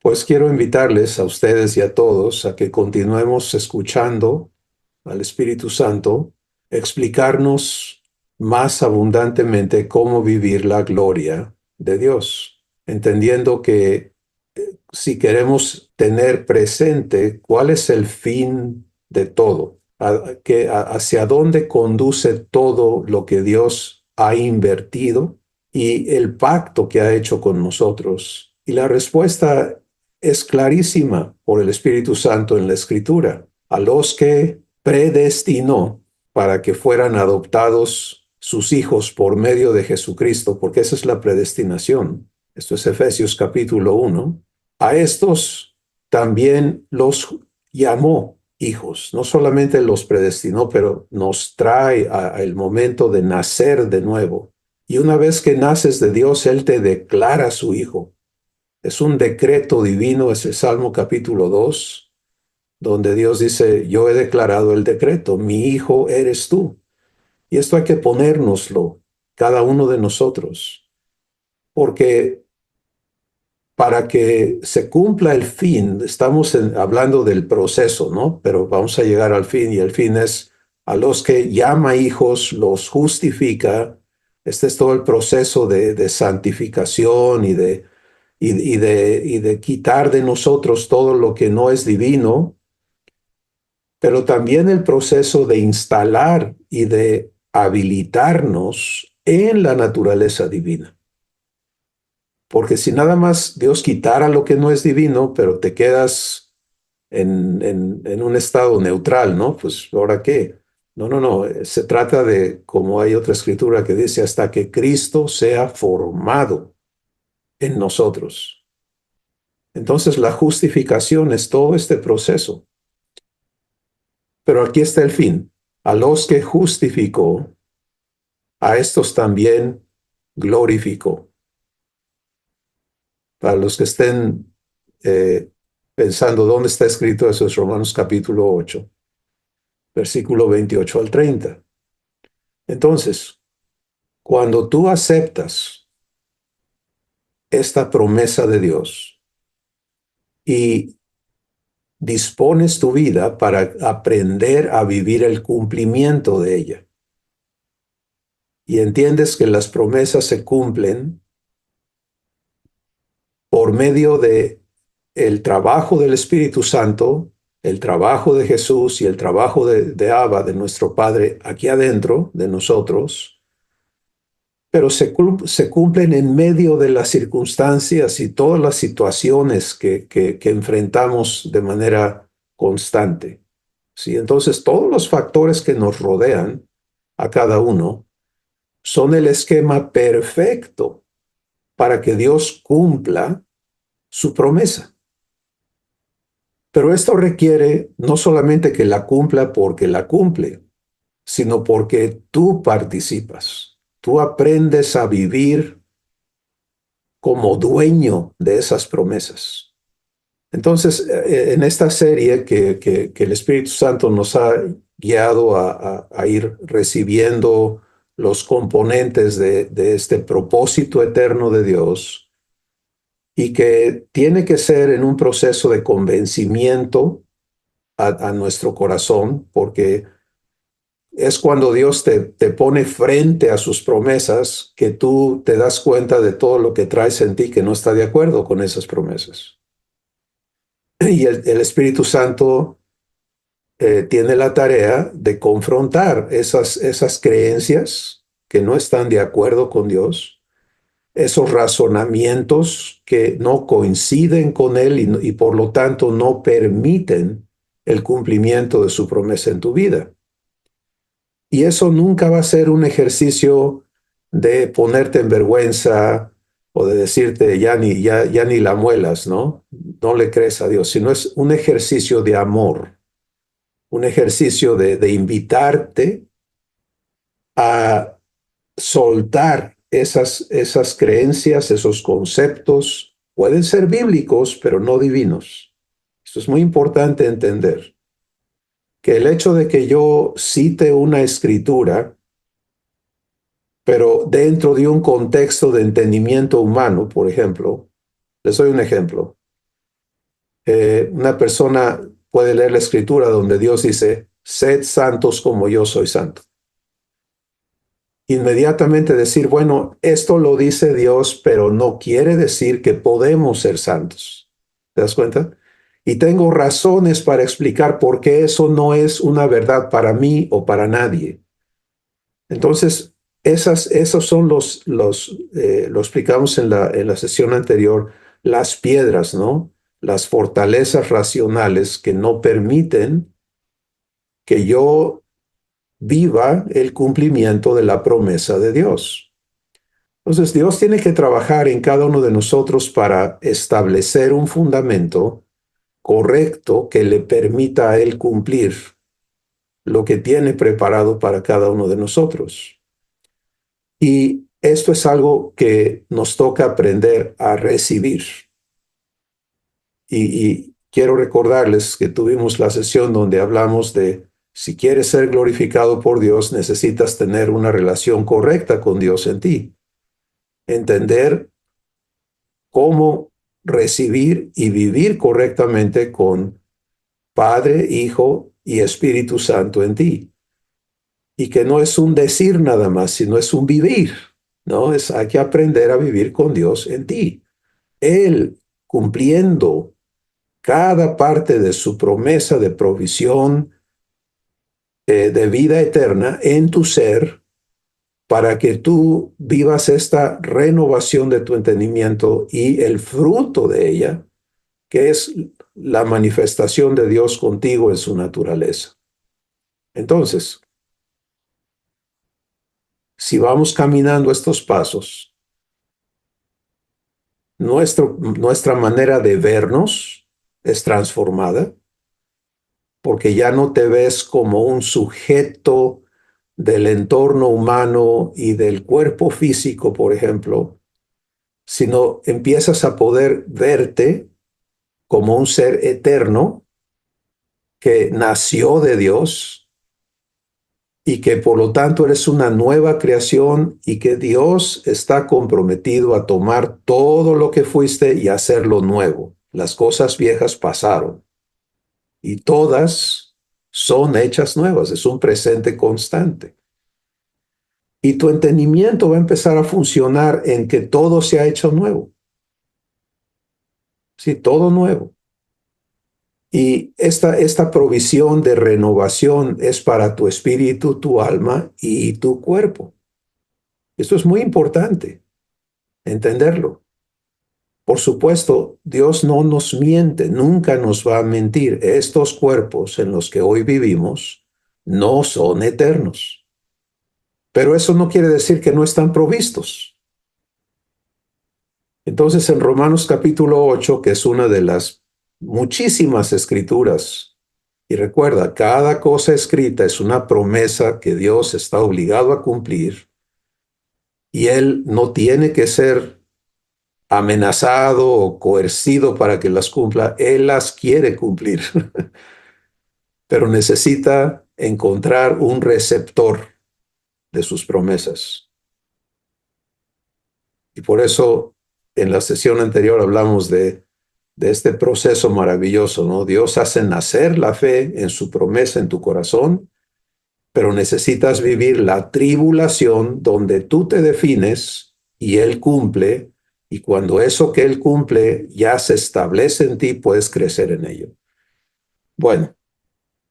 Pues quiero invitarles a ustedes y a todos a que continuemos escuchando al Espíritu Santo explicarnos más abundantemente cómo vivir la gloria de Dios, entendiendo que si queremos tener presente cuál es el fin de todo, hacia dónde conduce todo lo que Dios ha invertido y el pacto que ha hecho con nosotros. Y la respuesta es clarísima por el Espíritu Santo en la Escritura. A los que predestinó para que fueran adoptados sus hijos por medio de Jesucristo, porque esa es la predestinación. Esto es Efesios capítulo 1. A estos también los llamó hijos. No solamente los predestinó, pero nos trae al momento de nacer de nuevo. Y una vez que naces de Dios, Él te declara su hijo. Es un decreto divino, es el Salmo capítulo 2, donde Dios dice, yo he declarado el decreto, mi hijo eres tú. Y esto hay que ponérnoslo, cada uno de nosotros, porque para que se cumpla el fin, estamos hablando del proceso, ¿no? Pero vamos a llegar al fin, y el fin es a los que llama hijos, los justifica. Este es todo el proceso de santificación y de quitar de nosotros todo lo que no es divino, pero también el proceso de instalar y de habilitarnos en la naturaleza divina. Porque si nada más Dios quitara lo que no es divino, pero te quedas en un estado neutral, ¿no? Pues ¿ahora qué? No, no, no. Se trata de, como hay otra escritura que dice, hasta que Cristo sea formado en nosotros. Entonces la justificación es todo este proceso. Pero aquí está el fin. A los que justificó, a estos también glorificó. Para los que estén pensando dónde está escrito eso, es Romanos capítulo 8, versículo 28 al 30. Entonces, cuando tú aceptas esta promesa de Dios y dispones tu vida para aprender a vivir el cumplimiento de ella, y entiendes que las promesas se cumplen por medio de el trabajo del Espíritu Santo, el trabajo de Jesús y el trabajo de Abba, de nuestro Padre, aquí adentro de nosotros, pero se cumplen en medio de las circunstancias y todas las situaciones que enfrentamos de manera constante. ¿Sí? Entonces, todos los factores que nos rodean a cada uno son el esquema perfecto para que Dios cumpla su promesa. Pero esto requiere no solamente que la cumpla porque la cumple, sino porque tú participas. Tú aprendes a vivir como dueño de esas promesas. Entonces, en esta serie que el Espíritu Santo nos ha guiado a ir recibiendo los componentes de este propósito eterno de Dios, y que tiene que ser en un proceso de convencimiento a nuestro corazón, porque es cuando Dios te pone frente a sus promesas que tú te das cuenta de todo lo que traes en ti que no está de acuerdo con esas promesas. Y el Espíritu Santo tiene la tarea de confrontar esas creencias que no están de acuerdo con Dios, esos razonamientos que no coinciden con Él y por lo tanto no permiten el cumplimiento de su promesa en tu vida. Y eso nunca va a ser un ejercicio de ponerte en vergüenza o de decirte ya ni la muelas, ¿no? No le crees a Dios, sino es un ejercicio de amor, un ejercicio de invitarte a soltar esas creencias, esos conceptos. Pueden ser bíblicos, pero no divinos. Esto es muy importante entender, que el hecho de que yo cite una escritura pero dentro de un contexto de entendimiento humano, por ejemplo, les doy un ejemplo. Una persona puede leer la escritura donde Dios dice, sed santos como yo soy santo. Inmediatamente decir, bueno, esto lo dice Dios, pero no quiere decir que podemos ser santos. ¿Te das cuenta? Y tengo razones para explicar por qué eso no es una verdad para mí o para nadie. Entonces, esos son lo explicamos en la sesión anterior, las piedras, ¿no? Las fortalezas racionales que no permiten que yo viva el cumplimiento de la promesa de Dios. Entonces, Dios tiene que trabajar en cada uno de nosotros para establecer un fundamento correcto que le permita a Él cumplir lo que tiene preparado para cada uno de nosotros. Y esto es algo que nos toca aprender a recibir. Y quiero recordarles que tuvimos la sesión donde hablamos de si quieres ser glorificado por Dios, necesitas tener una relación correcta con Dios en ti. Entender cómo recibir y vivir correctamente con Padre, Hijo y Espíritu Santo en ti. Y que no es un decir nada más, sino es un vivir, ¿no? Hay que aprender a vivir con Dios en ti. Él cumpliendo cada parte de su promesa de provisión de vida eterna en tu ser para que tú vivas esta renovación de tu entendimiento y el fruto de ella, que es la manifestación de Dios contigo en su naturaleza. Entonces, si vamos caminando estos pasos, nuestra manera de vernos es transformada, porque ya no te ves como un sujeto del entorno humano y del cuerpo físico, por ejemplo, sino empiezas a poder verte como un ser eterno que nació de Dios y que por lo tanto eres una nueva creación y que Dios está comprometido a tomar todo lo que fuiste y hacerlo nuevo. Las cosas viejas pasaron y todas son hechas nuevas, es un presente constante. Y tu entendimiento va a empezar a funcionar en que todo se ha hecho nuevo. Sí, todo nuevo. Y esta provisión de renovación es para tu espíritu, tu alma y tu cuerpo. Esto es muy importante, entenderlo. Por supuesto, Dios no nos miente, nunca nos va a mentir. Estos cuerpos en los que hoy vivimos no son eternos. Pero eso no quiere decir que no están provistos. Entonces, en Romanos capítulo 8, que es una de las muchísimas escrituras, y recuerda, cada cosa escrita es una promesa que Dios está obligado a cumplir, y Él no tiene que ser amenazado o coercido para que las cumpla, Él las quiere cumplir, pero necesita encontrar un receptor de sus promesas. Y por eso, en la sesión anterior hablamos de este proceso maravilloso, ¿no? Dios hace nacer la fe en su promesa en tu corazón, pero necesitas vivir la tribulación donde tú te defines y Él cumple, y cuando eso que Él cumple ya se establece en ti, puedes crecer en ello. Bueno,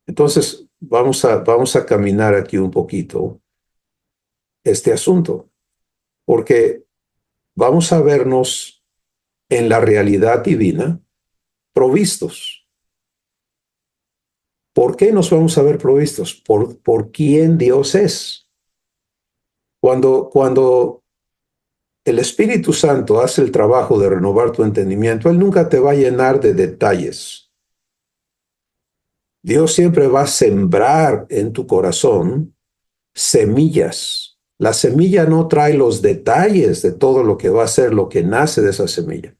entonces vamos a caminar aquí un poquito este asunto, porque vamos a vernos en la realidad divina provistos. ¿Por qué nos vamos a ver provistos? Por quién Dios es. Cuando el Espíritu Santo hace el trabajo de renovar tu entendimiento, Él nunca te va a llenar de detalles. Dios siempre va a sembrar en tu corazón semillas. La semilla no trae los detalles de todo lo que va a ser lo que nace de esa semilla.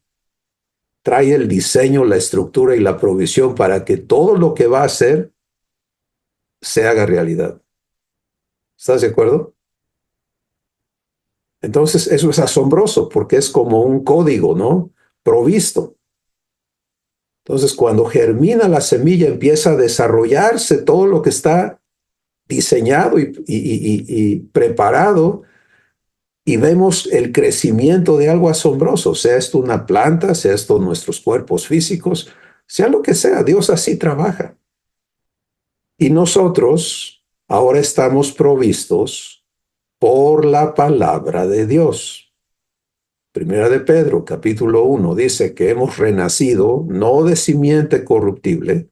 Trae el diseño, la estructura y la provisión para que todo lo que va a hacer se haga realidad. ¿Estás de acuerdo? Entonces, eso es asombroso porque es como un código, ¿no? Provisto. Entonces, cuando germina la semilla, empieza a desarrollarse todo lo que está diseñado y preparado, y vemos el crecimiento de algo asombroso, sea esto una planta, sea esto nuestros cuerpos físicos, sea lo que sea, Dios así trabaja. Y nosotros ahora estamos provistos por la palabra de Dios. Primera de Pedro, capítulo 1, dice que hemos renacido no de simiente corruptible,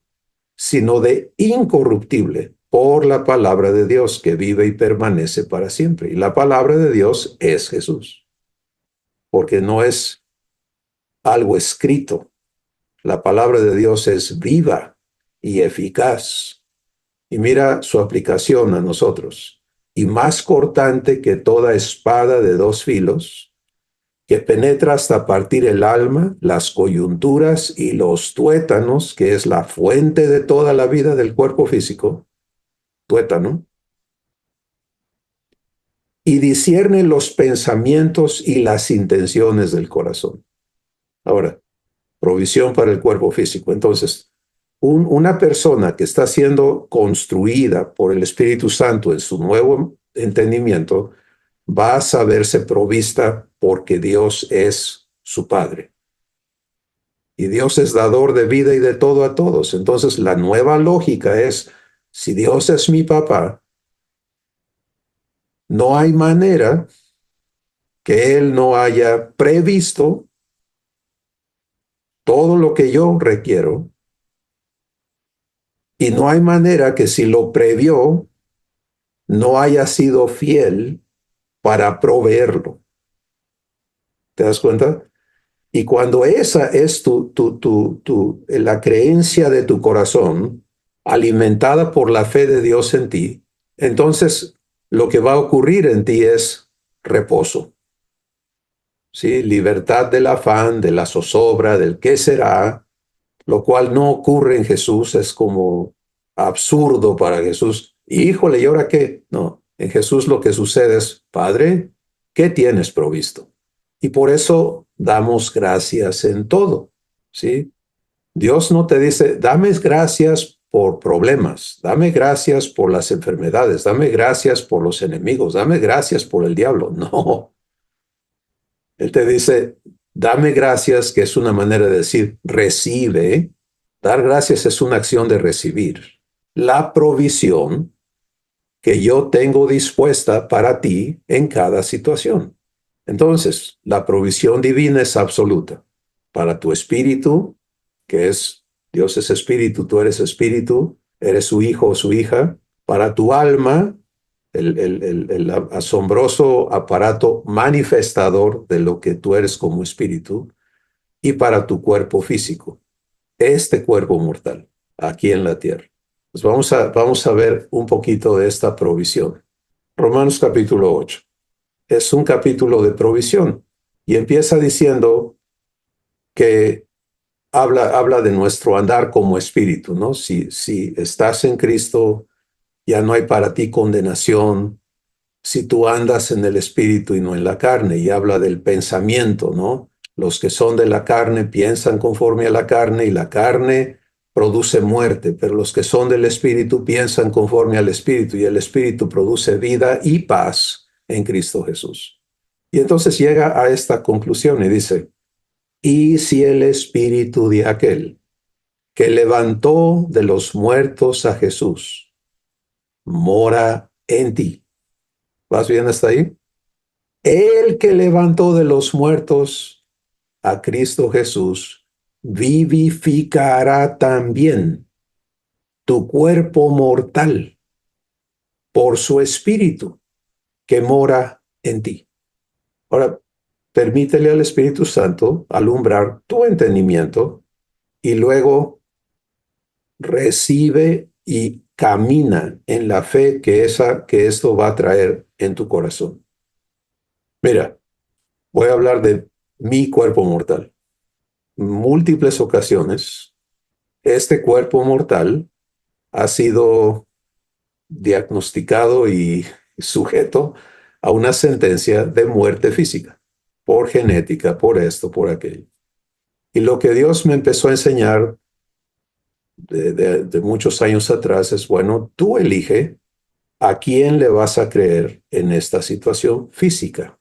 sino de incorruptible por la palabra de Dios que vive y permanece para siempre. Y la palabra de Dios es Jesús, porque no es algo escrito. La palabra de Dios es viva y eficaz. Y mira su aplicación a nosotros. Y más cortante que toda espada de dos filos, que penetra hasta partir el alma, las coyunturas y los tuétanos, que es la fuente de toda la vida del cuerpo físico, tuétano, y discierne los pensamientos y las intenciones del corazón. Ahora, provisión para el cuerpo físico. Entonces, una persona que está siendo construida por el Espíritu Santo en su nuevo entendimiento va a saberse provista porque Dios es su Padre. Y Dios es dador de vida y de todo a todos. Entonces, la nueva lógica es, si Dios es mi papá, no hay manera que Él no haya previsto todo lo que yo requiero, y no hay manera que si lo previó, no haya sido fiel para proveerlo. ¿Te das cuenta? Y cuando esa es la creencia de tu corazón, alimentada por la fe de Dios en ti, entonces lo que va a ocurrir en ti es reposo. ¿Sí? Libertad del afán, de la zozobra, del qué será, lo cual no ocurre en Jesús, es como absurdo para Jesús. Híjole, ¿y ahora qué? No, en Jesús lo que sucede es, Padre, ¿qué tienes provisto? Y por eso damos gracias en todo, ¿sí? Dios no te dice, dame gracias por problemas, dame gracias por las enfermedades, dame gracias por los enemigos, dame gracias por el diablo. No, Él te dice, dame gracias, que es una manera de decir, recibe. Dar gracias es una acción de recibir la provisión que yo tengo dispuesta para ti en cada situación. Entonces, la provisión divina es absoluta para tu espíritu, que es, Dios es espíritu, eres su hijo o su hija, para tu alma, el asombroso aparato manifestador de lo que tú eres como espíritu, y para tu cuerpo físico, este cuerpo mortal, aquí en la tierra. Pues vamos a ver un poquito de esta provisión. Romanos capítulo 8. Es un capítulo de provisión y empieza diciendo que habla de nuestro andar como espíritu, ¿no? Si estás en Cristo, ya no hay para ti condenación. Si tú andas en el espíritu y no en la carne, y habla del pensamiento, ¿no? Los que son de la carne piensan conforme a la carne y la carne produce muerte, pero los que son del espíritu piensan conforme al espíritu y el espíritu produce vida y paz en Cristo Jesús. Y entonces llega a esta conclusión y dice, y si el espíritu de aquel que levantó de los muertos a Jesús mora en ti. ¿Vas bien hasta ahí? El que levantó de los muertos a Cristo Jesús vivificará también tu cuerpo mortal por su espíritu que mora en ti. Ahora, permítele al Espíritu Santo alumbrar tu entendimiento y luego recibe y camina en la fe que esto va a traer en tu corazón. Mira, voy a hablar de mi cuerpo mortal. Múltiples ocasiones, este cuerpo mortal ha sido diagnosticado y sujeto a una sentencia de muerte física, por genética, por esto, por aquello. Y lo que Dios me empezó a enseñar de muchos años atrás es, bueno, tú elige a quién le vas a creer en esta situación física.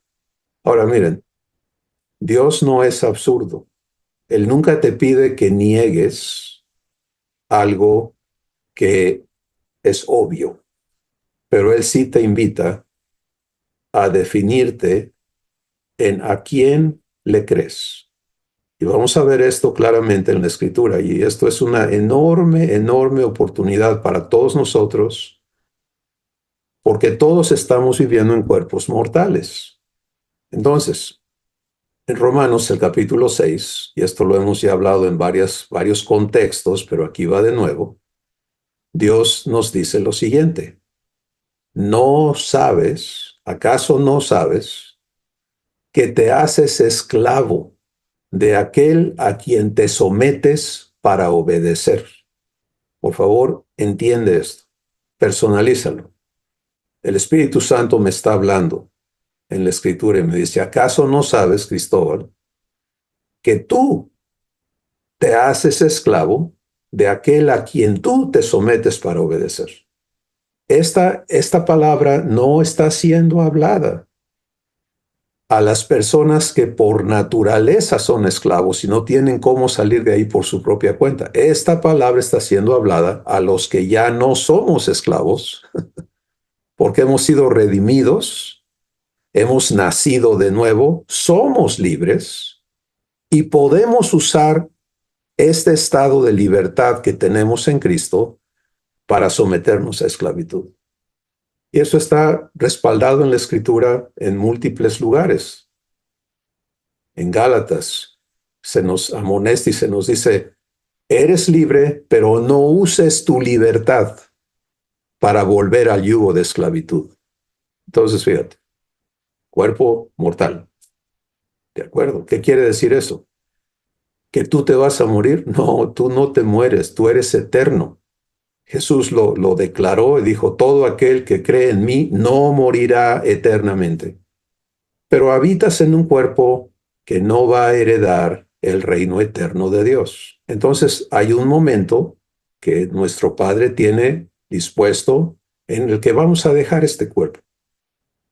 Ahora miren, Dios no es absurdo. Él nunca te pide que niegues algo que es obvio, pero Él sí te invita a definirte en a quién le crees. Y vamos a ver esto claramente en la Escritura, y esto es una enorme, enorme oportunidad para todos nosotros, porque todos estamos viviendo en cuerpos mortales. Entonces, en Romanos, el capítulo 6, y esto lo hemos ya hablado en varios contextos, pero aquí va de nuevo, Dios nos dice lo siguiente: ¿no sabes, acaso no sabes, que te haces esclavo de aquel a quien te sometes para obedecer? Por favor, entiende esto, personalízalo. El Espíritu Santo me está hablando en la Escritura y me dice, ¿acaso no sabes, Cristóbal, que tú te haces esclavo de aquel a quien tú te sometes para obedecer? Esta palabra no está siendo hablada a las personas que por naturaleza son esclavos y no tienen cómo salir de ahí por su propia cuenta. Esta palabra está siendo hablada a los que ya no somos esclavos, porque hemos sido redimidos, hemos nacido de nuevo, somos libres y podemos usar este estado de libertad que tenemos en Cristo para someternos a esclavitud. Y eso está respaldado en la Escritura en múltiples lugares. En Gálatas se nos amonesta y se nos dice, eres libre, pero no uses tu libertad para volver al yugo de esclavitud. Entonces, fíjate, cuerpo mortal. ¿De acuerdo? ¿Qué quiere decir eso? ¿Que tú te vas a morir? No, tú no te mueres, tú eres eterno. Jesús lo declaró y dijo, todo aquel que cree en mí no morirá eternamente. Pero habitas en un cuerpo que no va a heredar el reino eterno de Dios. Entonces hay un momento que nuestro Padre tiene dispuesto en el que vamos a dejar este cuerpo.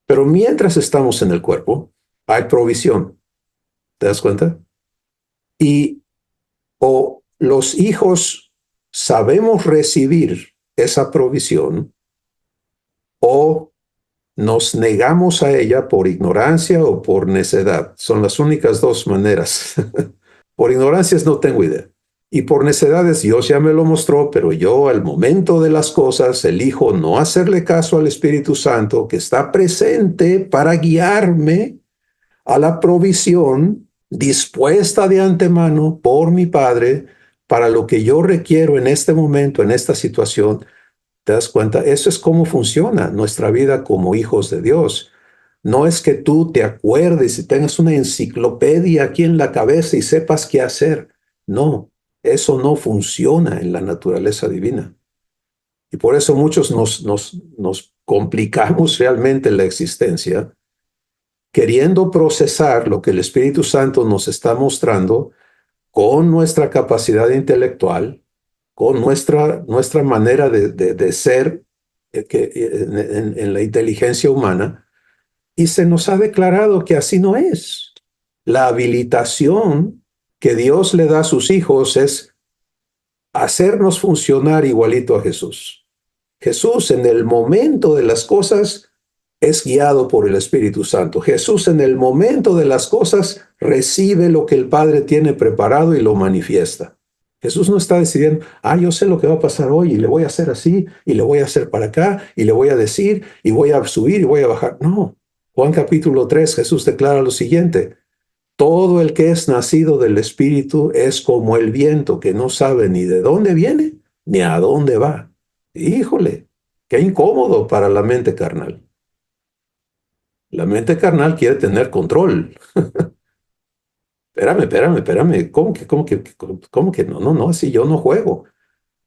Pero mientras estamos en el cuerpo, hay provisión. ¿Te das cuenta? Y o los hijos sabemos recibir esa provisión o nos negamos a ella por ignorancia o por necedad. Son las únicas dos maneras. Por ignorancias no tengo idea. Y por necedades Dios ya me lo mostró, pero yo al momento de las cosas elijo no hacerle caso al Espíritu Santo que está presente para guiarme a la provisión dispuesta de antemano por mi Padre para lo que yo requiero en este momento, en esta situación. ¿Te das cuenta? Eso es cómo funciona nuestra vida como hijos de Dios. No es que tú te acuerdes y tengas una enciclopedia aquí en la cabeza y sepas qué hacer. No, eso no funciona en la naturaleza divina. Y por eso muchos nos complicamos realmente la existencia queriendo procesar lo que el Espíritu Santo nos está mostrando con nuestra capacidad intelectual, con nuestra manera de ser en la inteligencia humana, y se nos ha declarado que así no es. La habilitación que Dios le da a sus hijos es hacernos funcionar igualito a Jesús. Jesús en el momento de las cosas es guiado por el Espíritu Santo. Jesús en el momento de las cosas recibe lo que el Padre tiene preparado y lo manifiesta. Jesús no está decidiendo, yo sé lo que va a pasar hoy y le voy a hacer así y le voy a hacer para acá y le voy a decir y voy a subir y voy a bajar. No. Juan capítulo 3, Jesús declara lo siguiente: todo el que es nacido del Espíritu es como el viento que no sabe ni de dónde viene ni a dónde va. Híjole, qué incómodo para la mente carnal. La mente carnal quiere tener control. Espérame. ¿Cómo que no? No, así yo no juego.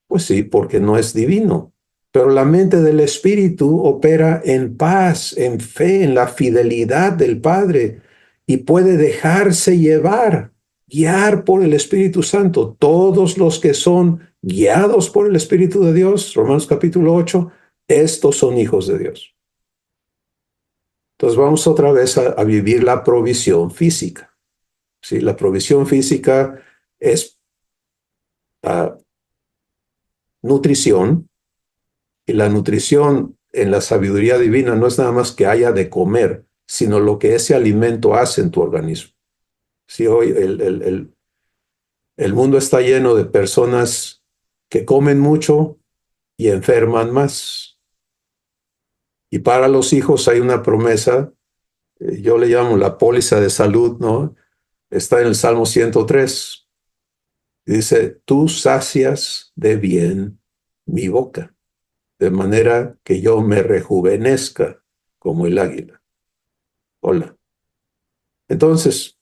Pues sí, porque no es divino. Pero la mente del Espíritu opera en paz, en fe, en la fidelidad del Padre y puede dejarse llevar, guiar por el Espíritu Santo. Todos los que son guiados por el Espíritu de Dios, Romanos capítulo 8, estos son hijos de Dios. Entonces vamos otra vez a vivir la provisión física. ¿Sí? La provisión física es nutrición, y la nutrición en la sabiduría divina no es nada más que haya de comer, sino lo que ese alimento hace en tu organismo. Sí, hoy el mundo está lleno de personas que comen mucho y enferman más. Y para los hijos hay una promesa, yo le llamo la póliza de salud, ¿no? Está en el Salmo 103. Dice, tú sacias de bien mi boca, de manera que yo me rejuvenezca como el águila. Hola. Entonces,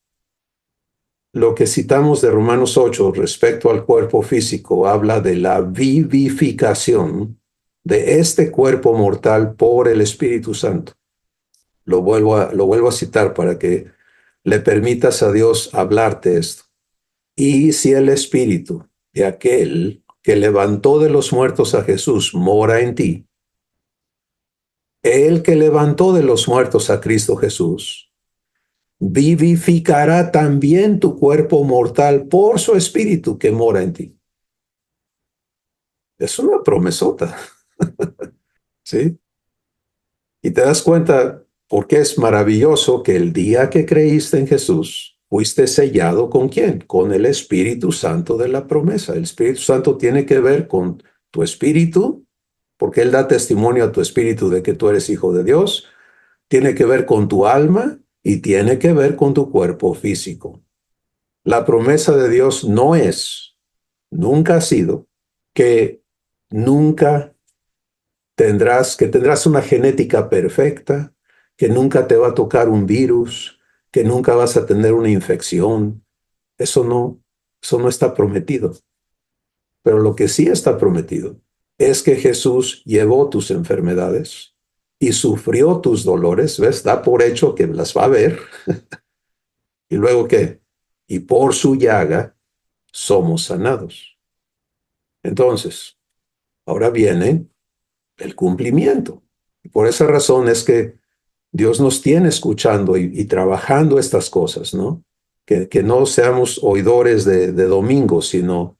lo que citamos de Romanos 8 respecto al cuerpo físico habla de la vivificación de este cuerpo mortal por el Espíritu Santo. Lo vuelvo a citar para que le permitas a Dios hablarte esto. Y si el Espíritu de aquel que levantó de los muertos a Jesús mora en ti, el que levantó de los muertos a Cristo Jesús, vivificará también tu cuerpo mortal por su Espíritu que mora en ti. Es una promesota, ¿sí? Y te das cuenta por qué es maravilloso que el día que creíste en Jesús, fuiste sellado ¿con quién? Con el Espíritu Santo de la promesa. El Espíritu Santo tiene que ver con tu espíritu, porque Él da testimonio a tu espíritu de que tú eres hijo de Dios. Tiene que ver con tu alma y tiene que ver con tu cuerpo físico. La promesa de Dios no es, nunca ha sido, que nunca tendrás una genética perfecta, que nunca te va a tocar un virus, que nunca vas a tener una infección. Eso no está prometido. Pero lo que sí está prometido es que Jesús llevó tus enfermedades y sufrió tus dolores, ¿ves? Da por hecho que las va a ver. ¿Y luego qué? Y por su llaga somos sanados. Entonces, ahora viene el cumplimiento. Y por esa razón es que Dios nos tiene escuchando y trabajando estas cosas, ¿no? Que no seamos oidores de domingo, sino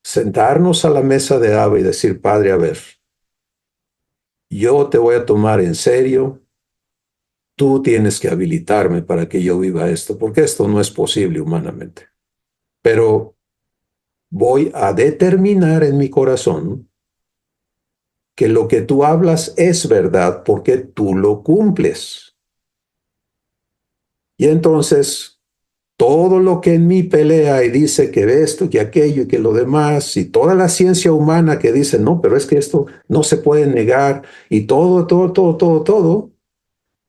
sentarnos a la mesa de Abba y decir, Padre, a ver, yo te voy a tomar en serio, tú tienes que habilitarme para que yo viva esto, porque esto no es posible humanamente. Pero voy a determinar en mi corazón que lo que tú hablas es verdad porque tú lo cumples. Y entonces, todo lo que en mí pelea y dice que esto, que aquello y que lo demás, y toda la ciencia humana que dice, no, pero es que esto no se puede negar, y todo,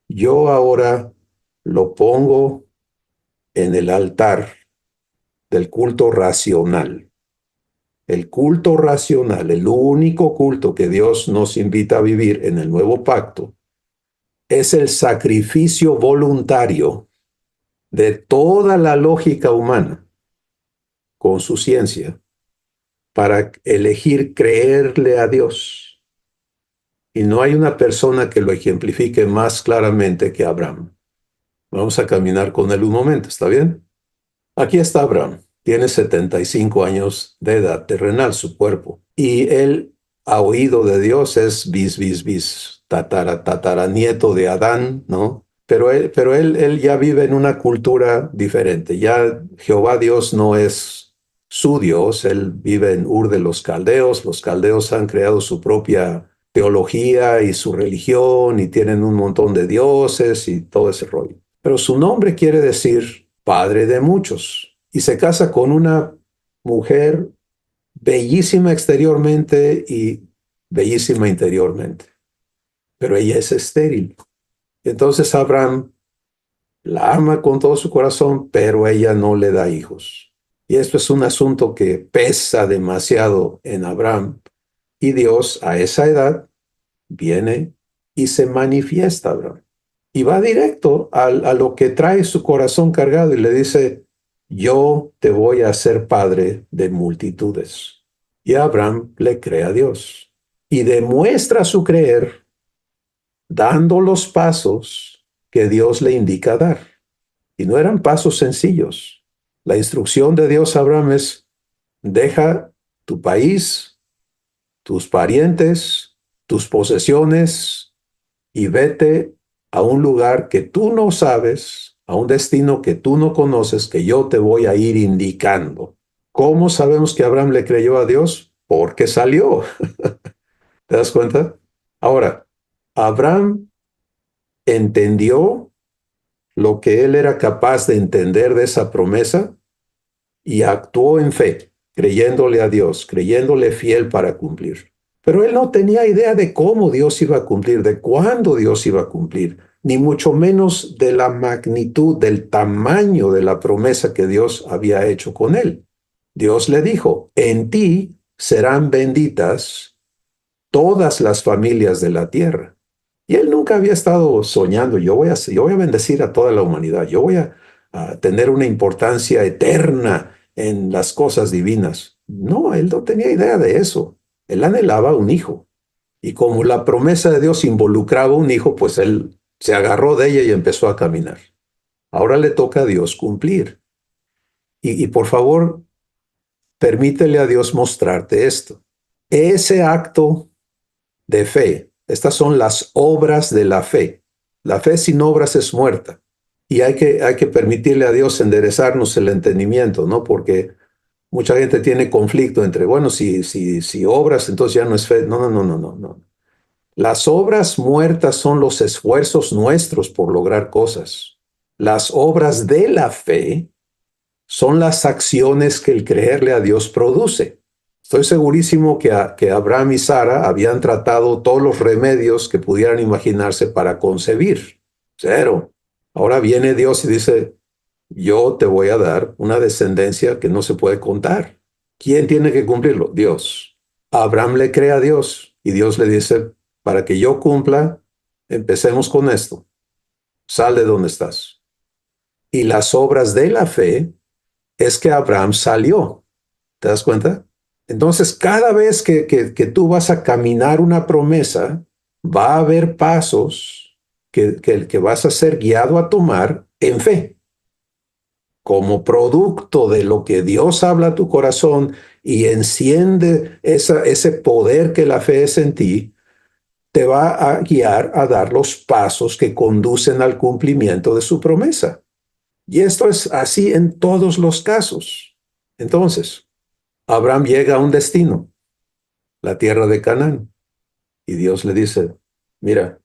yo ahora lo pongo en el altar del culto racional. El culto racional, el único culto que Dios nos invita a vivir en el nuevo pacto, es el sacrificio voluntario de toda la lógica humana con su ciencia para elegir creerle a Dios. Y no hay una persona que lo ejemplifique más claramente que Abraham. Vamos a caminar con él un momento, ¿está bien? Aquí está Abraham. Tiene 75 años de edad terrenal, su cuerpo. Y él ha oído de Dios, es tataranieto de Adán, ¿no? Pero él ya vive en una cultura diferente. Ya Jehová Dios no es su Dios, él vive en Ur de los Caldeos. Los caldeos han creado su propia teología y su religión y tienen un montón de dioses y todo ese rollo. Pero su nombre quiere decir padre de muchos y se casa con una mujer bellísima exteriormente y bellísima interiormente, pero ella es estéril. Entonces Abraham la ama con todo su corazón, pero ella no le da hijos. Y esto es un asunto que pesa demasiado en Abraham. Y Dios a esa edad viene y se manifiesta a Abraham. Y va directo a lo que trae su corazón cargado y le dice, yo te voy a hacer padre de multitudes. Y Abraham le cree a Dios y demuestra su creer dando los pasos que Dios le indica dar. Y no eran pasos sencillos. La instrucción de Dios a Abraham es: deja tu país, tus parientes, tus posesiones y vete a un lugar que tú no sabes, a un destino que tú no conoces, que yo te voy a ir indicando. ¿Cómo sabemos que Abraham le creyó a Dios? Porque salió. ¿Te das cuenta? Ahora, Abraham entendió lo que él era capaz de entender de esa promesa y actuó en fe, creyéndole a Dios, creyéndole fiel para cumplir. Pero él no tenía idea de cómo Dios iba a cumplir, de cuándo Dios iba a cumplir, ni mucho menos de la magnitud, del tamaño de la promesa que Dios había hecho con él. Dios le dijo: en ti serán benditas todas las familias de la tierra. Y él nunca había estado soñando: yo voy a bendecir a toda la humanidad, yo voy a tener una importancia eterna en las cosas divinas. No, él no tenía idea de eso. Él anhelaba un hijo. Y como la promesa de Dios involucraba un hijo, pues él se agarró de ella y empezó a caminar. Ahora le toca a Dios cumplir. Y por favor, permítele a Dios mostrarte esto. Ese acto de fe, estas son las obras de la fe. La fe sin obras es muerta. Y hay que permitirle a Dios enderezarnos el entendimiento, ¿no? Porque mucha gente tiene conflicto entre, bueno, si obras, entonces ya no es fe. No, no, no, no, no, no. Las obras muertas son los esfuerzos nuestros por lograr cosas. Las obras de la fe son las acciones que el creerle a Dios produce. Estoy segurísimo que Abraham y Sara habían tratado todos los remedios que pudieran imaginarse para concebir. Cero. Ahora viene Dios y dice: yo te voy a dar una descendencia que no se puede contar. ¿Quién tiene que cumplirlo? Dios. Abraham le cree a Dios y Dios le dice: para que yo cumpla, empecemos con esto. Sal de donde estás. Y las obras de la fe es que Abraham salió. ¿Te das cuenta? Entonces, cada vez que tú vas a caminar una promesa, va a haber pasos que vas a ser guiado a tomar en fe, como producto de lo que Dios habla a tu corazón y enciende ese poder que la fe es en ti. Te va a guiar a dar los pasos que conducen al cumplimiento de su promesa. Y esto es así en todos los casos. Entonces, Abraham llega a un destino, la tierra de Canaán, y Dios le dice: mira,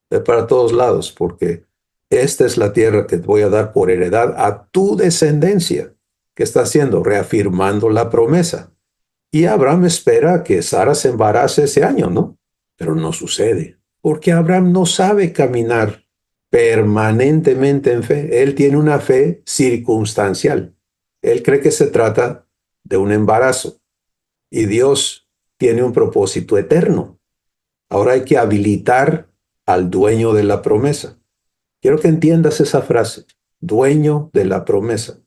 ve para todos lados, porque esta es la tierra que te voy a dar por heredad a tu descendencia. ¿Qué está haciendo? Reafirmando la promesa. Y Abraham espera que Sara se embarace ese año, ¿no? Pero no sucede, porque Abraham no sabe caminar permanentemente en fe. Él tiene una fe circunstancial. Él cree que se trata de un embarazo y Dios tiene un propósito eterno. Ahora hay que habilitar al dueño de la promesa. Quiero que entiendas esa frase: dueño de la promesa.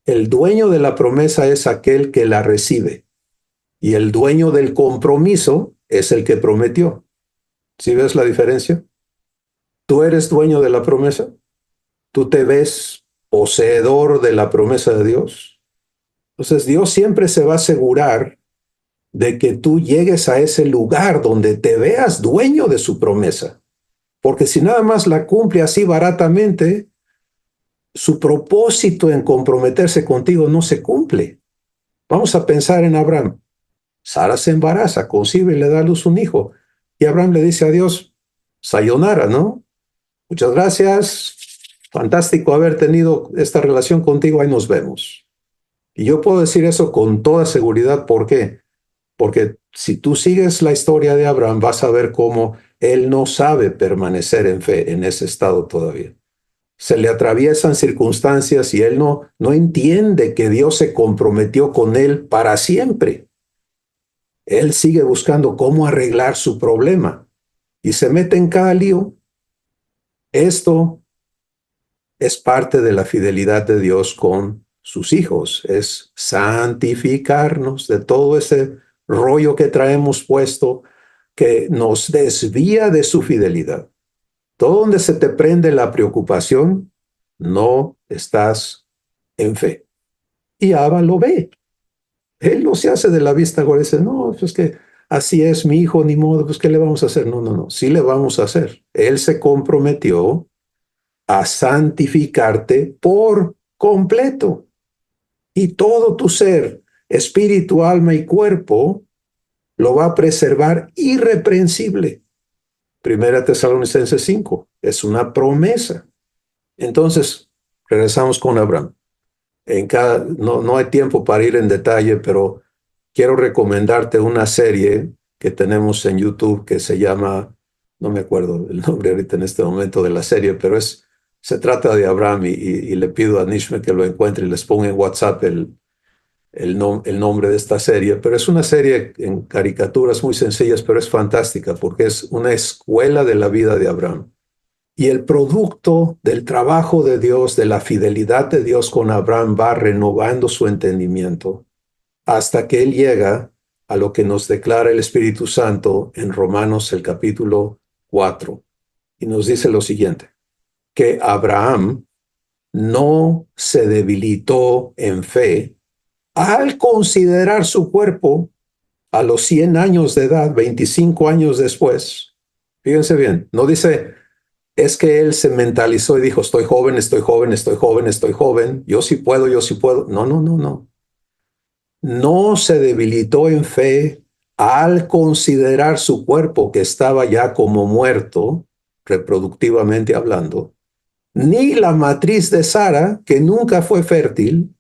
El dueño de la promesa es aquel que la recibe y el dueño del compromiso es el que prometió. ¿Sí ves la diferencia? Tú eres dueño de la promesa. Tú te ves poseedor de la promesa de Dios. Entonces Dios siempre se va a asegurar de que tú llegues a ese lugar donde te veas dueño de su promesa. Porque si nada más la cumple así baratamente, su propósito en comprometerse contigo no se cumple. Vamos a pensar en Abraham. Sara se embaraza, concibe y le da a luz un hijo. Y Abraham le dice a Dios: sayonara, ¿no? Muchas gracias. Fantástico haber tenido esta relación contigo. Ahí nos vemos. Y yo puedo decir eso con toda seguridad. ¿Por qué? Porque si tú sigues la historia de Abraham, vas a ver cómo él no sabe permanecer en fe en ese estado todavía. Se le atraviesan circunstancias y él no entiende que Dios se comprometió con él para siempre. Él sigue buscando cómo arreglar su problema y se mete en cada lío. Esto es parte de la fidelidad de Dios con sus hijos, es santificarnos de todo ese rollo que traemos puesto que nos desvía de su fidelidad. Todo donde se te prende la preocupación, no estás en fe. Y Abba lo ve. Él no se hace de la vista gorda y dice, no, pues que así es mi hijo, ni modo, pues ¿qué le vamos a hacer? No, no, no, sí le vamos a hacer. Él se comprometió a santificarte por completo. Y todo tu ser, espíritu, alma y cuerpo, lo va a preservar irreprensible. Primera Tesalonicenses 5, es una promesa. Entonces, regresamos con Abraham. No hay tiempo para ir en detalle, pero quiero recomendarte una serie que tenemos en YouTube que se llama, no me acuerdo el nombre ahorita en este momento de la serie, pero se trata de Abraham y le pido a Nishme que lo encuentre y les ponga en WhatsApp el nombre de esta serie. Pero es una serie en caricaturas muy sencillas, pero es fantástica porque es una escuela de la vida de Abraham. Y el producto del trabajo de Dios, de la fidelidad de Dios con Abraham, va renovando su entendimiento hasta que él llega a lo que nos declara el Espíritu Santo en Romanos el capítulo 4. Y nos dice lo siguiente, que Abraham no se debilitó en fe al considerar su cuerpo a los 100 años de edad, 25 años después. Fíjense bien, no dice, es que él se mentalizó y dijo, estoy joven, estoy joven, estoy joven, estoy joven, yo sí puedo, yo sí puedo. No, no, no, no. No se debilitó en fe al considerar su cuerpo que estaba ya como muerto, reproductivamente hablando, ni la matriz de Sara, que nunca fue fértil,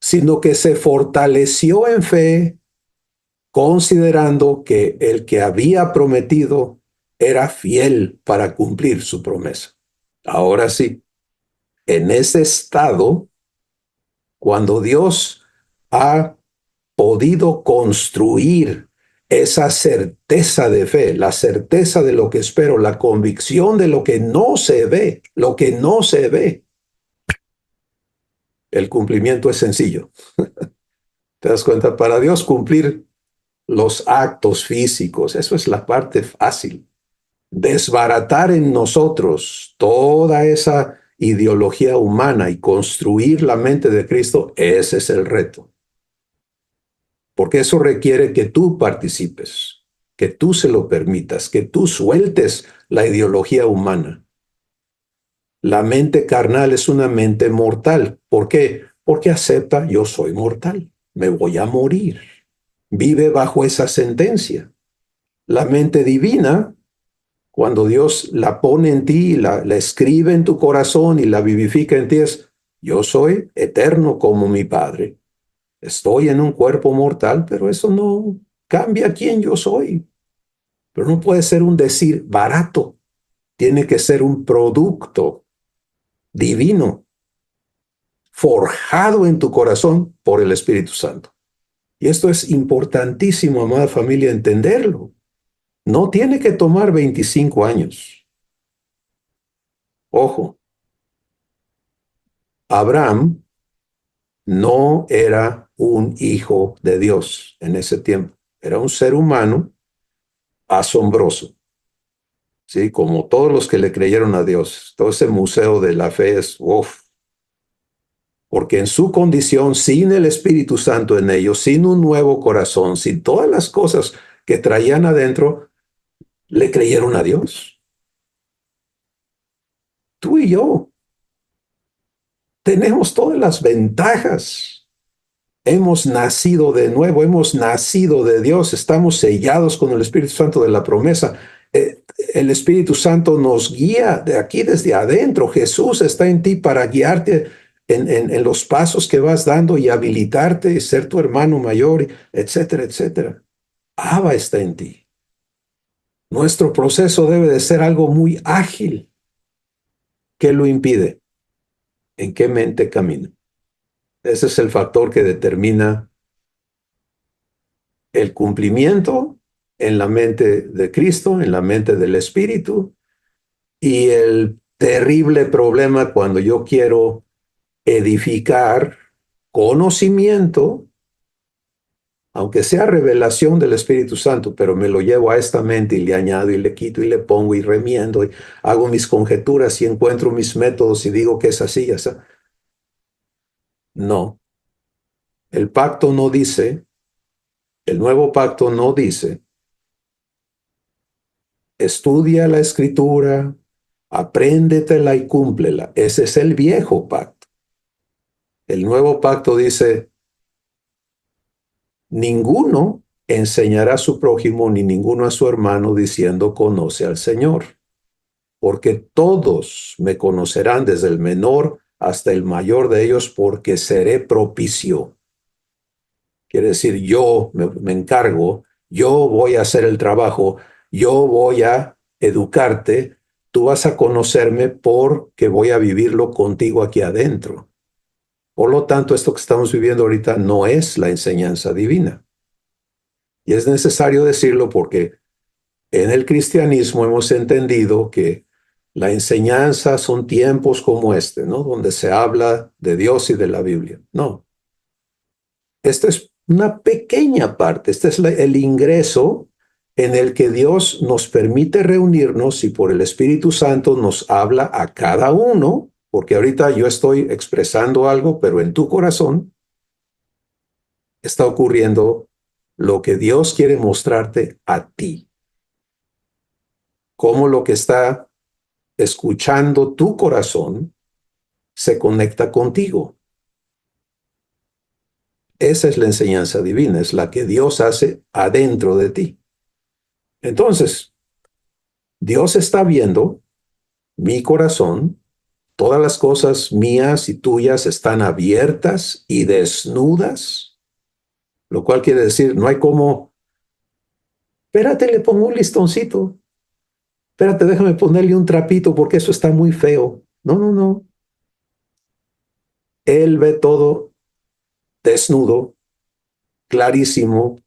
sino que se fortaleció en fe, considerando que el que había prometido era fiel para cumplir su promesa. Ahora sí, en ese estado, cuando Dios ha podido construir esa certeza de fe, la certeza de lo que espero, la convicción de lo que no se ve, lo que no se ve, el cumplimiento es sencillo. ¿Te das cuenta? Para Dios cumplir los actos físicos, eso es la parte fácil. Desbaratar en nosotros toda esa ideología humana y construir la mente de Cristo, ese es el reto. Porque eso requiere que tú participes, que tú se lo permitas, que tú sueltes la ideología humana. La mente carnal es una mente mortal. ¿Por qué? Porque acepta, yo soy mortal, me voy a morir. Vive bajo esa sentencia. La mente divina, cuando Dios la pone en ti, la escribe en tu corazón y la vivifica en ti, es, yo soy eterno como mi Padre. Estoy en un cuerpo mortal, pero eso no cambia quién yo soy. Pero no puede ser un decir barato. Tiene que ser un producto divino, forjado en tu corazón por el Espíritu Santo. Y esto es importantísimo, amada familia, entenderlo. No tiene que tomar 25 años. Ojo, Abraham no era un hijo de Dios en ese tiempo. Era un ser humano asombroso. Sí, como todos los que le creyeron a Dios. Todo ese museo de la fe es, uff, porque en su condición, sin el Espíritu Santo en ellos, sin un nuevo corazón, sin todas las cosas que traían adentro, le creyeron a Dios. Tú y yo tenemos todas las ventajas. Hemos nacido de nuevo, hemos nacido de Dios, estamos sellados con el Espíritu Santo de la promesa. El Espíritu Santo nos guía de aquí desde adentro. Jesús está en ti para guiarte en los pasos que vas dando y habilitarte y ser tu hermano mayor, etcétera, etcétera. Abba está en ti. Nuestro proceso debe de ser algo muy ágil. ¿Qué lo impide? ¿En qué mente camina? Ese es el factor que determina el cumplimiento en la mente de Cristo, en la mente del Espíritu, y el terrible problema cuando yo quiero edificar conocimiento aunque sea revelación del Espíritu Santo, pero me lo llevo a esta mente y le añado y le quito y le pongo y remiendo y hago mis conjeturas y encuentro mis métodos y digo que es así, ya está. No, el pacto no dice, el nuevo pacto no dice, estudia la escritura, apréndetela y cúmplela. Ese es el viejo pacto. El nuevo pacto dice, ninguno enseñará a su prójimo ni ninguno a su hermano diciendo conoce al Señor, porque todos me conocerán desde el menor hasta el mayor de ellos, porque seré propicio. Quiere decir, yo me encargo, yo voy a hacer el trabajo, yo voy a educarte, tú vas a conocerme porque voy a vivirlo contigo aquí adentro. Por lo tanto, esto que estamos viviendo ahorita no es la enseñanza divina. Y es necesario decirlo porque en el cristianismo hemos entendido que la enseñanza son tiempos como este, ¿no? Donde se habla de Dios y de la Biblia. No, esta es una pequeña parte, este es el ingreso en el que Dios nos permite reunirnos y por el Espíritu Santo nos habla a cada uno, porque ahorita yo estoy expresando algo, pero en tu corazón está ocurriendo lo que Dios quiere mostrarte a ti, cómo lo que está escuchando tu corazón se conecta contigo. Esa es la enseñanza divina, es la que Dios hace adentro de ti. Entonces, Dios está viendo mi corazón, todas las cosas mías y tuyas están abiertas y desnudas, lo cual quiere decir, no hay como, espérate, le pongo un listoncito, espérate, déjame ponerle un trapito porque eso está muy feo. No, no, no. Él ve todo desnudo, clarísimo,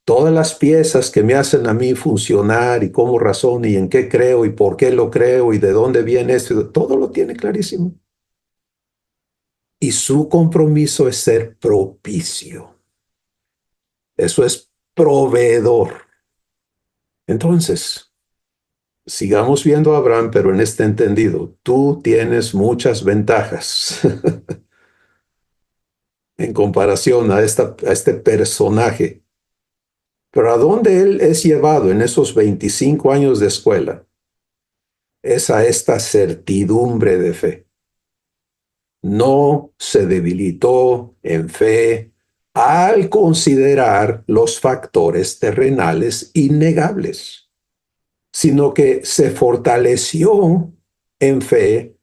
todas las piezas que me hacen a mí funcionar y cómo razono y en qué creo y por qué lo creo y de dónde viene esto, todo lo tiene clarísimo. Y su compromiso es ser propicio. Eso es proveedor. Entonces, sigamos viendo a Abraham, pero en este entendido, tú tienes muchas ventajas en comparación a este personaje. Pero a dónde él es llevado en esos 25 años de escuela es a esta certidumbre de fe. No se debilitó en fe al considerar los factores terrenales innegables, sino que se fortaleció en fe,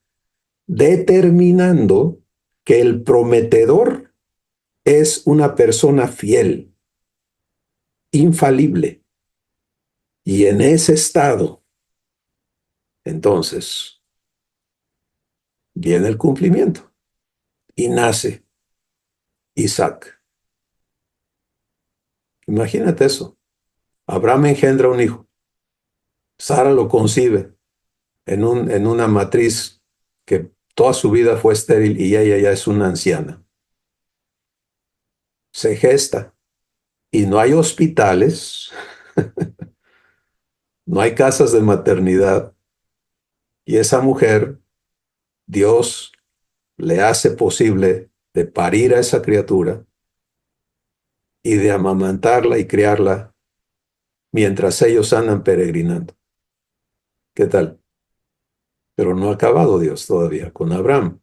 determinando que el prometedor es una persona fiel, infalible, y en ese estado, entonces, viene el cumplimiento y nace Isaac. Imagínate eso. Abraham engendra un hijo. Sara lo concibe en una matriz que toda su vida fue estéril y ella ya es una anciana. Se gesta y no hay hospitales, no hay casas de maternidad. Y esa mujer, Dios le hace posible de parir a esa criatura y de amamantarla y criarla mientras ellos andan peregrinando. ¿Qué tal? Pero no ha acabado Dios todavía con Abraham,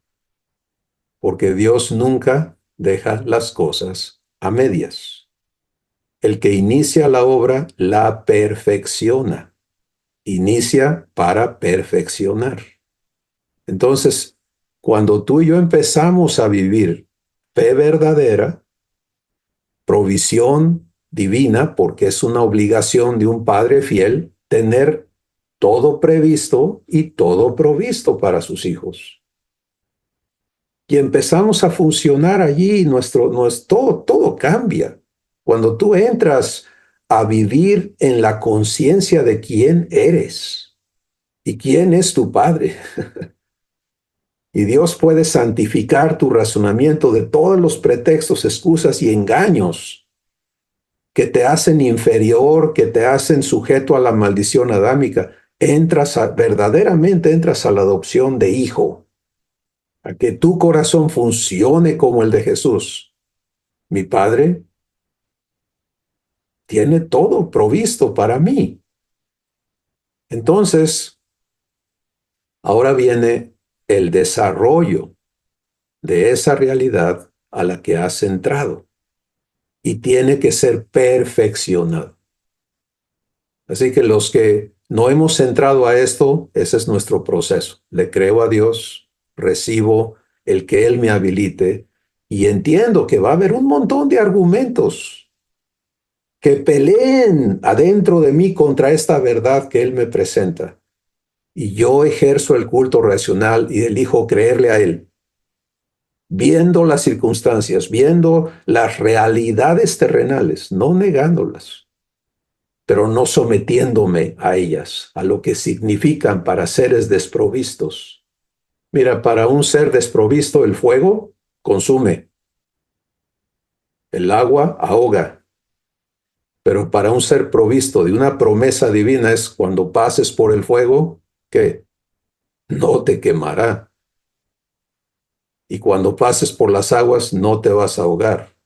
porque Dios nunca deja las cosas a medias. El que inicia la obra la perfecciona. Inicia para perfeccionar. Entonces, cuando tú y yo empezamos a vivir fe verdadera, provisión divina, porque es una obligación de un padre fiel, tener todo previsto y todo provisto para sus hijos. Y empezamos a funcionar allí, todo cambia. Cuando tú entras a vivir en la conciencia de quién eres y quién es tu padre. Y Dios puede santificar tu razonamiento de todos los pretextos, excusas y engaños que te hacen inferior, que te hacen sujeto a la maldición adámica. Verdaderamente entras a la adopción de hijo, a que tu corazón funcione como el de Jesús. Mi Padre tiene todo provisto para mí. Entonces, ahora viene el desarrollo de esa realidad a la que has entrado y tiene que ser perfeccionado. Así que los que no hemos entrado a esto, ese es nuestro proceso. Le creo a Dios, recibo el que Él me habilite y entiendo que va a haber un montón de argumentos que peleen adentro de mí contra esta verdad que Él me presenta. Y yo ejerzo el culto racional y elijo creerle a Él, viendo las circunstancias, viendo las realidades terrenales, no negándolas, pero no sometiéndome a ellas, a lo que significan para seres desprovistos. Mira, para un ser desprovisto, el fuego consume, el agua ahoga, pero para un ser provisto de una promesa divina es cuando pases por el fuego, que no te quemará. Y cuando pases por las aguas, no te vas a ahogar.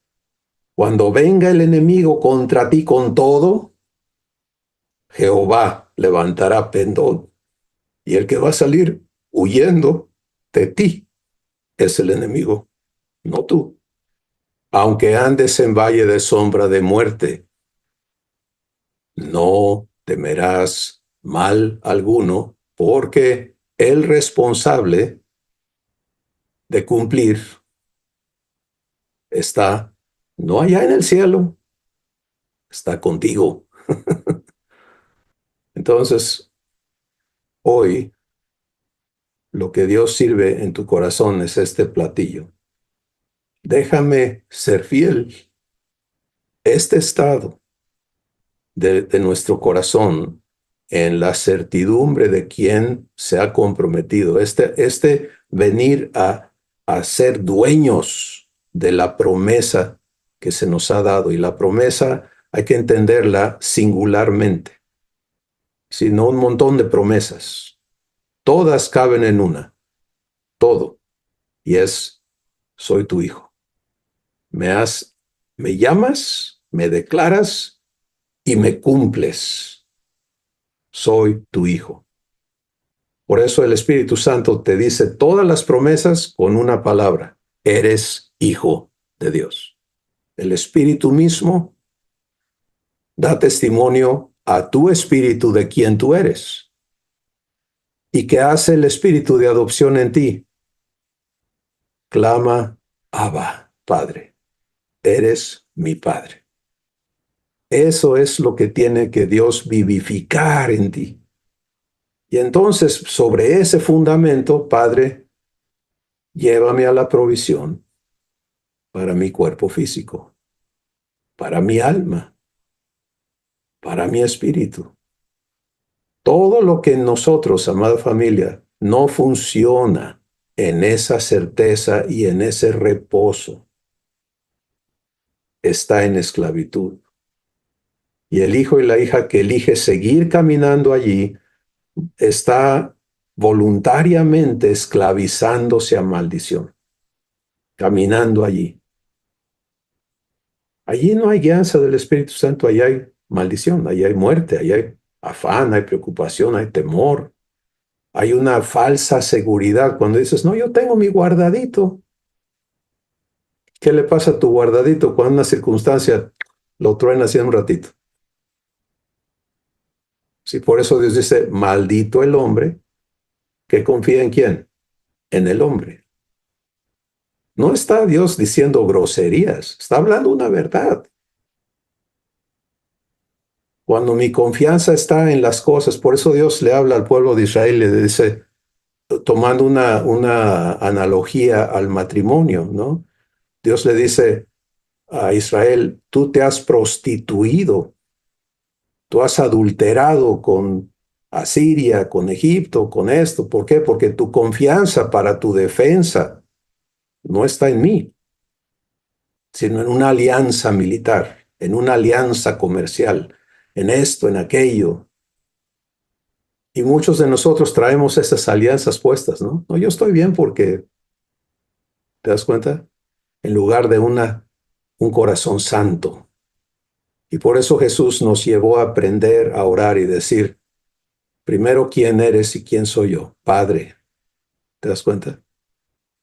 Cuando venga el enemigo contra ti con todo, Jehová levantará pendón. Y el que va a salir huyendo de ti es el enemigo, no tú. Aunque andes en valle de sombra de muerte, no temerás mal alguno, porque el responsable de cumplir está no allá en el cielo, está contigo. Entonces, hoy lo que Dios sirve en tu corazón es este platillo. Déjame ser fiel. Este estado de nuestro corazón en la certidumbre de quien se ha comprometido, este venir a ser dueños de la promesa que se nos ha dado. Y la promesa hay que entenderla singularmente, sino un montón de promesas. Todas caben en una, todo. Y es, soy tu hijo. Me llamas, me declaras y me cumples. Soy tu hijo. Por eso el Espíritu Santo te dice todas las promesas con una palabra. Eres hijo de Dios. El Espíritu mismo da testimonio a tu espíritu de quién tú eres. ¿Y qué hace el Espíritu de adopción en ti? Clama, Abba, Padre. Eres mi Padre. Eso es lo que tiene que Dios vivificar en ti. Y entonces, sobre ese fundamento, Padre, llévame a la provisión para mi cuerpo físico, para mi alma, para mi espíritu. Todo lo que en nosotros, amada familia, no funciona en esa certeza y en ese reposo, está en esclavitud. Y el hijo y la hija que elige seguir caminando allí está voluntariamente esclavizándose a maldición, caminando allí. Allí no hay guianza del Espíritu Santo, allí hay maldición, allí hay muerte, allí hay afán, hay preocupación, hay temor, hay una falsa seguridad. Cuando dices, no, yo tengo mi guardadito. ¿Qué le pasa a tu guardadito cuando una circunstancia lo truena así en un ratito? Sí, por eso Dios dice, maldito el hombre que confía en quién, en el hombre. No está Dios diciendo groserías, está hablando una verdad. Cuando mi confianza está en las cosas, por eso Dios le habla al pueblo de Israel, le dice, tomando una analogía al matrimonio, ¿no? Dios le dice a Israel, tú te has prostituido, tú has adulterado con Asiria, con Egipto, con esto. ¿Por qué? Porque tu confianza para tu defensa no está en mí, sino en una alianza militar. en una alianza comercial, en esto, en aquello. Y muchos de nosotros traemos esas alianzas puestas, ¿no? No, yo estoy bien porque, ¿te das cuenta? En lugar de un corazón santo. Y por eso Jesús nos llevó a aprender a orar y decir, primero, ¿quién eres y quién soy yo? Padre. ¿Te das cuenta?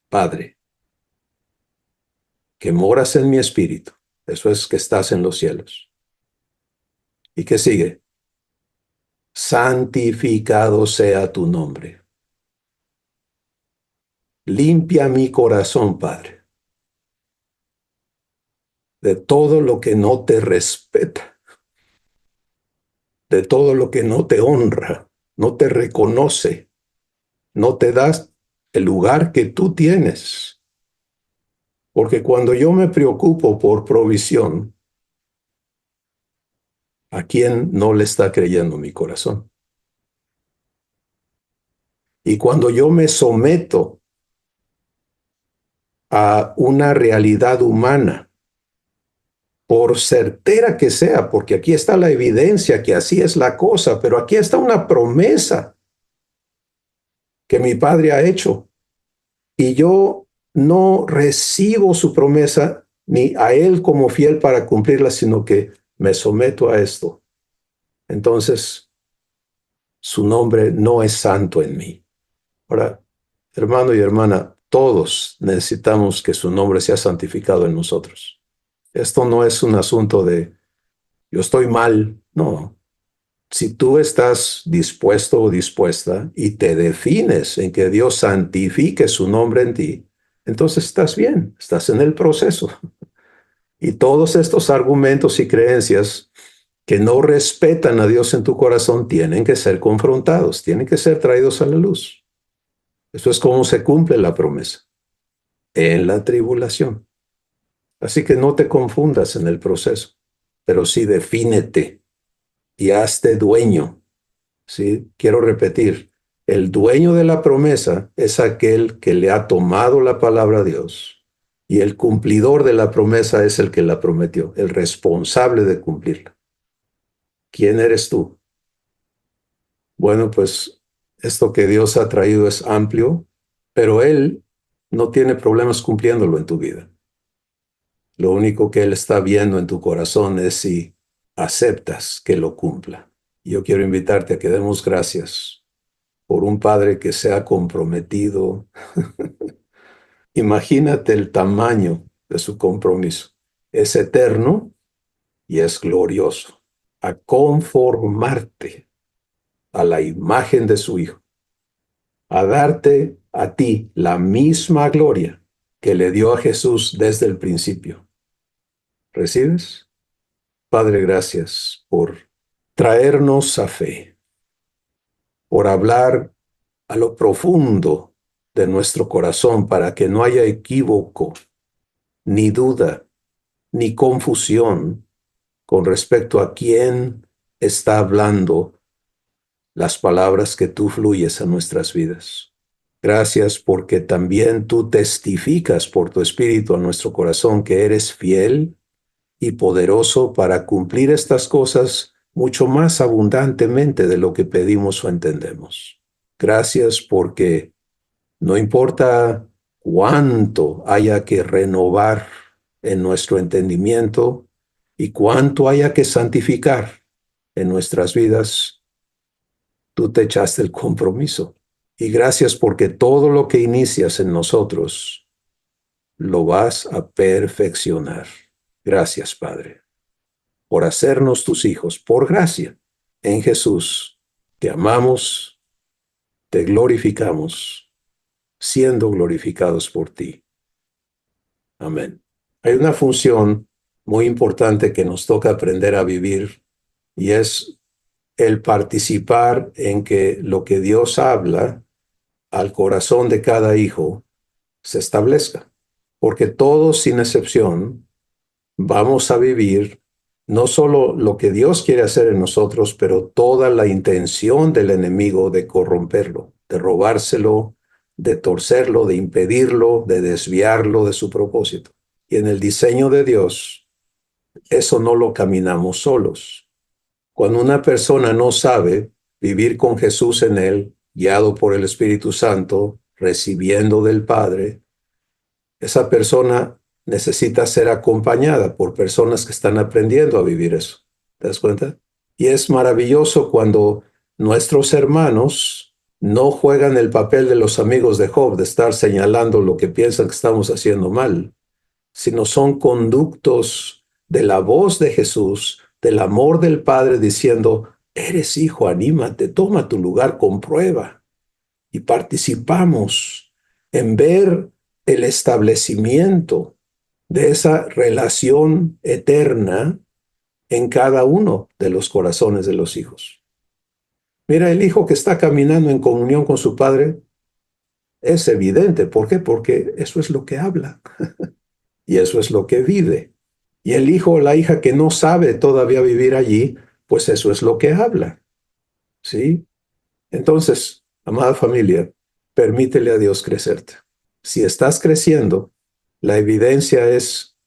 Padre, que moras en mi espíritu. Eso es que estás en los cielos. ¿Y qué sigue? Santificado sea tu nombre. Limpia mi corazón, Padre, de todo lo que no te respeta, de todo lo que no te honra, no te reconoce, no te das el lugar que tú tienes. Porque cuando yo me preocupo por provisión, ¿a quién no le está creyendo mi corazón? Y cuando yo me someto a una realidad humana, por certera que sea, porque aquí está la evidencia que así es la cosa, pero aquí está una promesa que mi Padre ha hecho, y yo no recibo su promesa ni a Él como fiel para cumplirla, sino que me someto a esto. Entonces, su nombre no es santo en mí. Ahora, hermano y hermana, todos necesitamos que su nombre sea santificado en nosotros. Esto no es un asunto de yo estoy mal, no. Si tú estás dispuesto o dispuesta y te defines en que Dios santifique su nombre en ti, entonces estás bien, estás en el proceso. Y todos estos argumentos y creencias que no respetan a Dios en tu corazón tienen que ser confrontados, tienen que ser traídos a la luz. Eso es cómo se cumple la promesa, en la tribulación. Así que no te confundas en el proceso, pero sí defínete y hazte dueño. ¿Sí? Quiero repetir, el dueño de la promesa es aquel que le ha tomado la palabra a Dios y el cumplidor de la promesa es el que la prometió, el responsable de cumplirla. ¿Quién eres tú? Bueno, pues esto que Dios ha traído es amplio, pero Él no tiene problemas cumpliéndolo en tu vida. Lo único que Él está viendo en tu corazón es si aceptas que lo cumpla. Yo quiero invitarte a que demos gracias por un Padre que se ha comprometido. Imagínate el tamaño de su compromiso. Es eterno y es glorioso. A conformarte a la imagen de su Hijo. A darte a ti la misma gloria que le dio a Jesús desde el principio. ¿Recibes? Padre, gracias por traernos a fe, por hablar a lo profundo de nuestro corazón para que no haya equívoco, ni duda, ni confusión con respecto a quién está hablando las palabras que tú fluyes a nuestras vidas. Gracias porque también tú testificas por tu espíritu a nuestro corazón que eres fiel y poderoso para cumplir estas cosas mucho más abundantemente de lo que pedimos o entendemos. Gracias porque no importa cuánto haya que renovar en nuestro entendimiento y cuánto haya que santificar en nuestras vidas, tú te echaste el compromiso. Y gracias porque todo lo que inicias en nosotros lo vas a perfeccionar. Gracias, Padre, por hacernos tus hijos, por gracia, en Jesús. Te amamos, te glorificamos, siendo glorificados por ti. Amén. Hay una función muy importante que nos toca aprender a vivir y es el participar en que lo que Dios habla al corazón de cada hijo se establezca. Porque todos, sin excepción, vamos a vivir no solo lo que Dios quiere hacer en nosotros, pero toda la intención del enemigo de corromperlo, de robárselo, de torcerlo, de impedirlo, de desviarlo de su propósito. Y en el diseño de Dios, eso no lo caminamos solos. Cuando una persona no sabe vivir con Jesús en él, guiado por el Espíritu Santo, recibiendo del Padre, esa persona necesita ser acompañada por personas que están aprendiendo a vivir eso. ¿Te das cuenta? Y es maravilloso cuando nuestros hermanos no juegan el papel de los amigos de Job, de estar señalando lo que piensan que estamos haciendo mal, sino son conductos de la voz de Jesús, del amor del Padre, diciendo, eres hijo, anímate, toma tu lugar, comprueba. Y participamos en ver el establecimiento de esa relación eterna en cada uno de los corazones de los hijos. Mira, el hijo que está caminando en comunión con su padre es evidente. ¿Por qué? Porque eso es lo que habla y eso es lo que vive. Y el hijo o la hija que no sabe todavía vivir allí, pues eso es lo que habla. ¿Sí? Entonces, amada familia, permítele a Dios crecerte. Si estás creciendo, la evidencia es,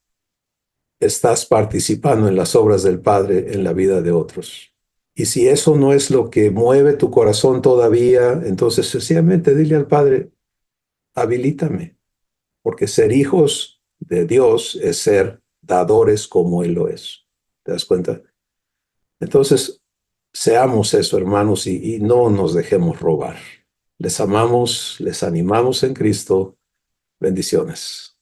estás participando en las obras del Padre en la vida de otros. Y si eso no es lo que mueve tu corazón todavía, entonces sencillamente dile al Padre, habilítame, porque ser hijos de Dios es ser dadores como Él lo es. ¿Te das cuenta? Entonces, seamos eso, hermanos, y no nos dejemos robar. Les amamos, les animamos en Cristo. Bendiciones.